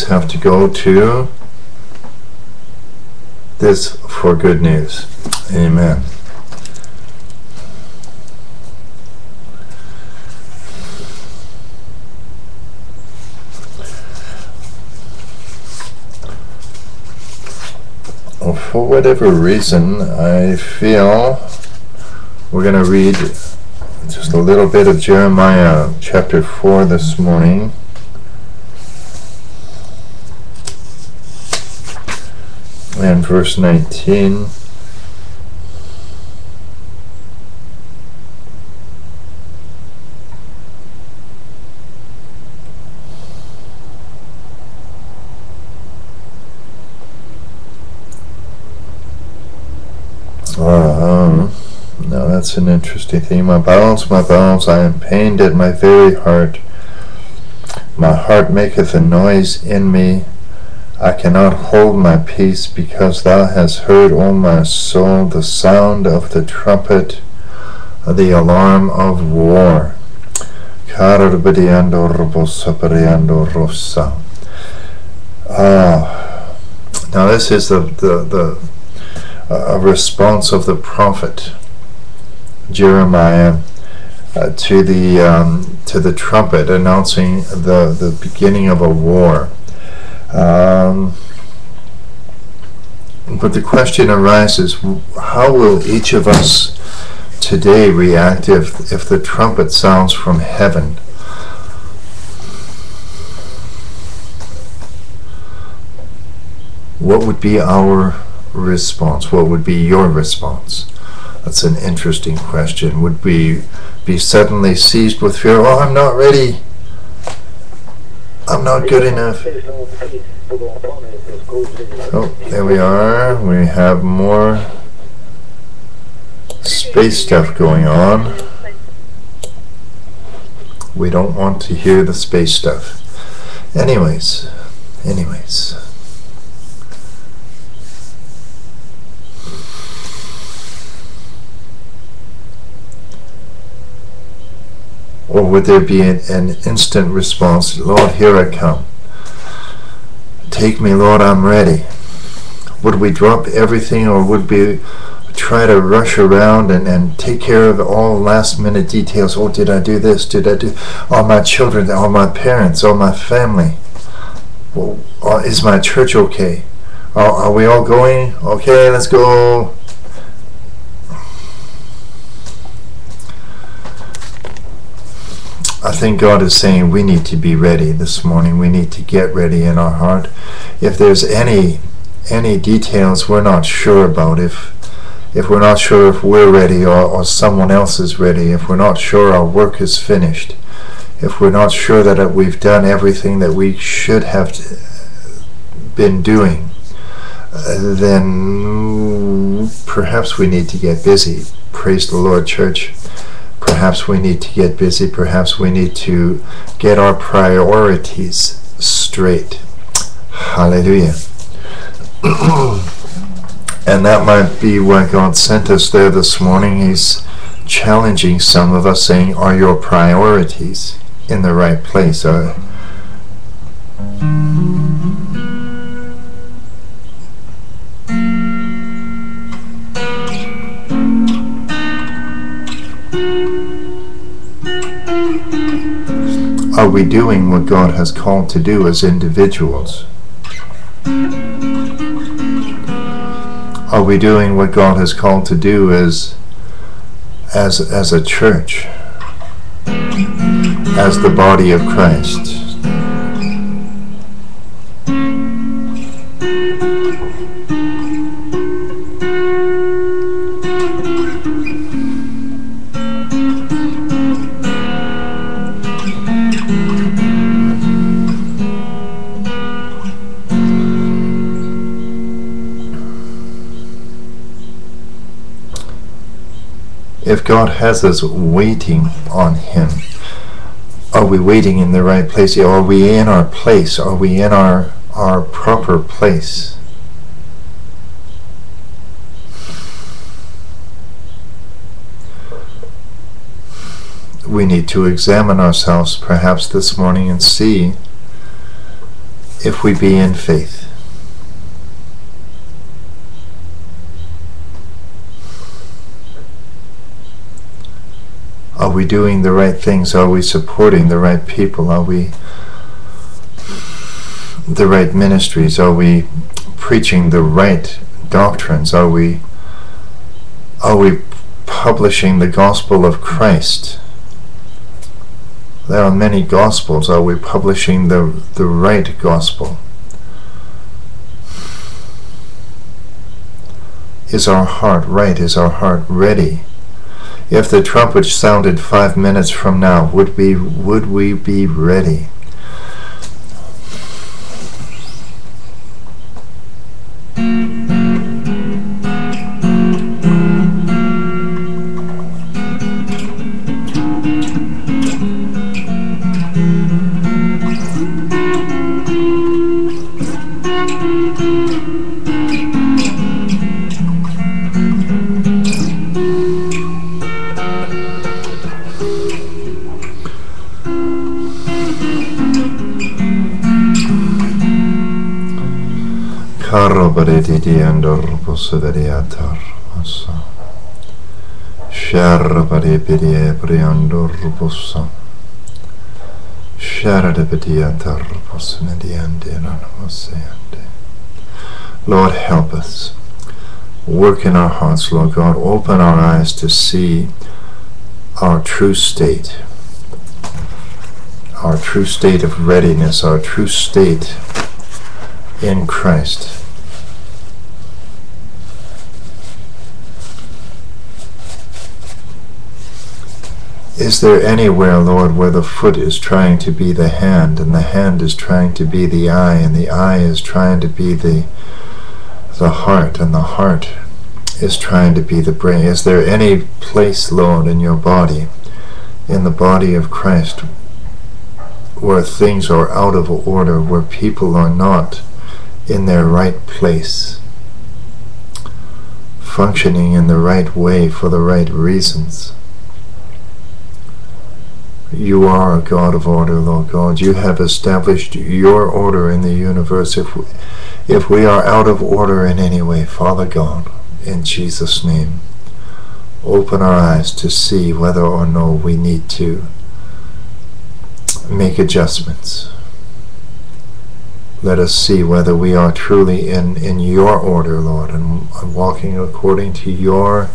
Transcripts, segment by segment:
have to go to this for good news. Amen. Well, for whatever reason, I feel we're going to read just a little bit of Jeremiah chapter 4 this morning. And verse 19. Now that's an interesting thing. My bowels, I am pained at my very heart. My heart maketh a noise in me. I cannot hold my peace, because thou hast heard, O my soul, the sound of the trumpet, the alarm of war. Now this is the response of the prophet Jeremiah to the trumpet announcing the beginning of a war. But the question arises, how will each of us today react if the trumpet sounds from heaven? What would be our response? What would be your response? That's an interesting question. Would we be suddenly seized with fear? Oh, I'm not ready. I'm not good enough. Oh, there we are. We have more space stuff going on. We don't want to hear the space stuff. Anyways. Or would there be an instant response? Lord, here I come. Take me, Lord, I'm ready. Would we drop everything, or would we try to rush around and take care of all last minute details? Oh, did I do this? Did I do all my children, all my parents, all my family? Well, is my church okay? Are we all going? Okay, let's go. I think God is saying we need to be ready this morning. We need to get ready in our heart. If there's any details we're not sure about, if we're not sure if we're ready or someone else is ready, if we're not sure our work is finished, if we're not sure that we've done everything that we should have been doing, then perhaps we need to get busy. Praise the Lord, church. Perhaps we need to get busy. Perhaps we need to get our priorities straight. Hallelujah. And that might be why God sent us there this morning. He's challenging some of us, saying, are your priorities in the right place? Are we doing what God has called to do as individuals? Are we doing what God has called to do as a church, as the body of Christ? If God has us waiting on Him, are we waiting in the right place? Are we in our place? Are we in our proper place? We need to examine ourselves perhaps this morning and see if we be in faith. Are we doing the right things? Are we supporting the right people? Are we the right ministries? Are we preaching the right doctrines? Are we publishing the gospel of Christ? There are many gospels. Are we publishing the right gospel? Is our heart right? Is our heart ready? If the trumpet sounded 5 minutes from now, would we be ready? Karabadidi and Orbosaveriatar. Sharabadibidi Briandorbosa. Sharadabadiatar Bosmediandiranamoseande. Lord, help us. Work in our hearts, Lord God. Open our eyes to see our true state. Our true state of readiness, our true state in Christ. Is there anywhere, Lord, where the foot is trying to be the hand, and the hand is trying to be the eye, and the eye is trying to be the heart, and the heart is trying to be the brain? Is there any place, Lord, in your body, in the body of Christ, where things are out of order, where people are not in their right place, functioning in the right way for the right reasons? You are a God of order, Lord God. You have established your order in the universe. If we are out of order in any way, Father God, in Jesus' name, open our eyes to see whether or no we need to make adjustments. Let us see whether we are truly in your order, Lord, and walking according to your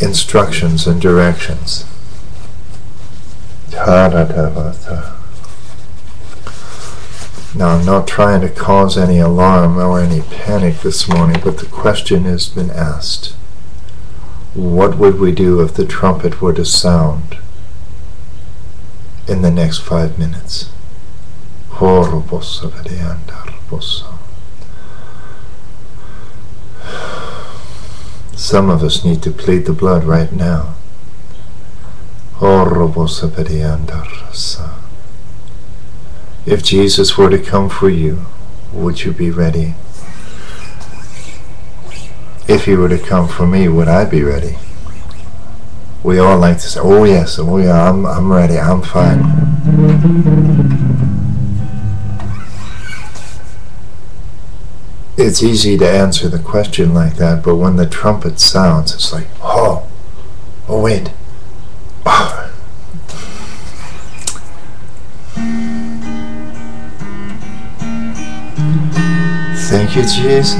instructions and directions. Now, I'm not trying to cause any alarm or any panic this morning, but the question has been asked. What would we do if the trumpet were to sound in the next 5 minutes? Some of us need to plead the blood right now. If Jesus were to come for you, would you be ready? If he were to come for me, would I be ready? We all like to say, oh yes, oh yeah, I'm ready, I'm fine. It's easy to answer the question like that, but when the trumpet sounds, it's like, oh wait. Thank you, Jesus.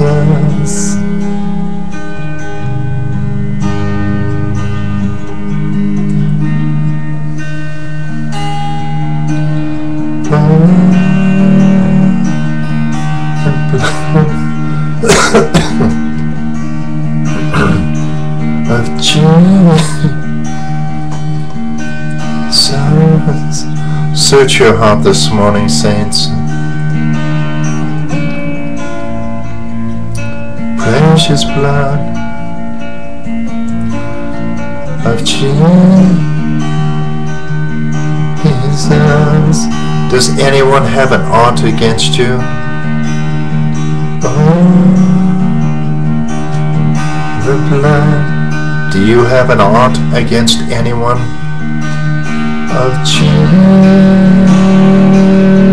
Of Jesus. Search your heart this morning, saints. Precious blood of Jesus. Does anyone have an ought against you? The blood. Do you have an ought against anyone? Of Jesus.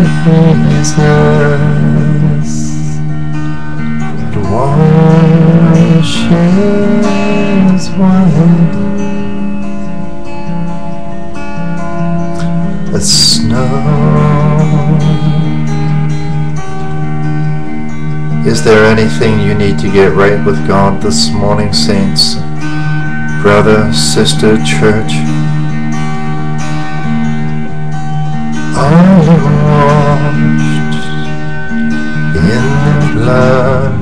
Jesus, it washes white as snow. Is there anything you need to get right with God this morning, saints? Brother, sister, church? Are you washed in the blood?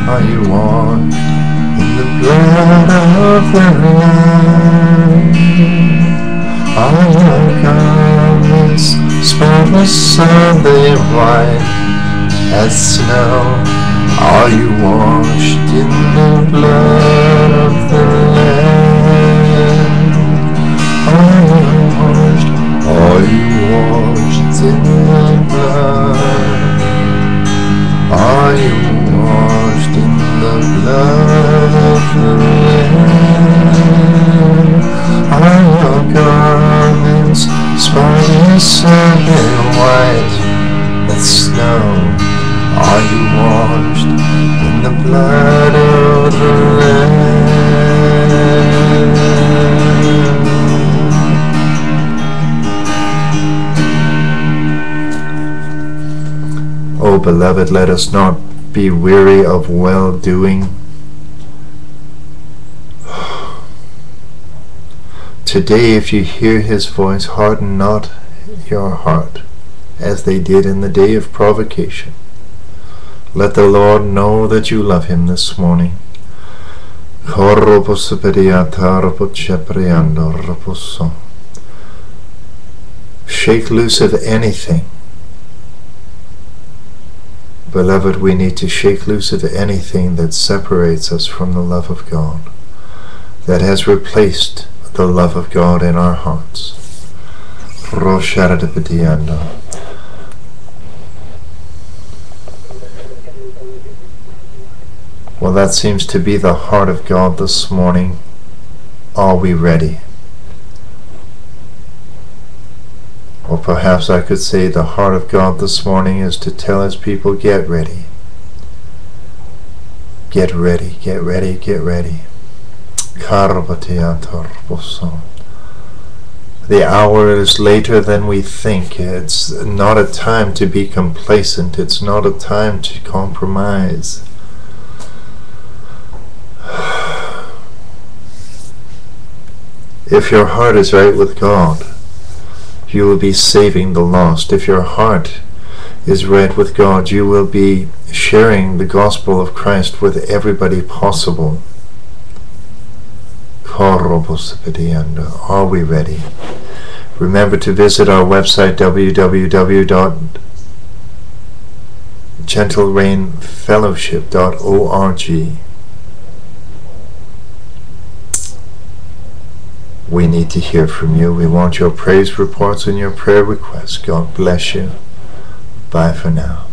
Are you washed in the blood of the Lamb? Are your garments spotless Sunday white as snow? Are you washed in the blood of the Lamb? Are you washed in the blood? Are you washed in the blood of the Lamb? Are your garments spotless Sunday white as snow? Are you washed in the blood of the Lamb? Oh, beloved, let us not be weary of well-doing. Today, if you hear his voice, harden not your heart, as they did in the day of provocation. Let the Lord know that you love him this morning. Shake loose of anything. Beloved, we need to shake loose of anything that separates us from the love of God, that has replaced the love of God in our hearts. Well, that seems to be the heart of God this morning. Are we ready? Or perhaps I could say the heart of God this morning is to tell his people, get ready. Get ready, get ready, get ready. The hour is later than we think. It's not a time to be complacent. It's not a time to compromise. If your heart is right with God, you will be saving the lost. If your heart is right with God, you will be sharing the gospel of Christ with everybody possible. Are we ready? Remember to visit our website, www.gentlerainfellowship.org. We need to hear from you. We want your praise reports and your prayer requests. God bless you. Bye for now.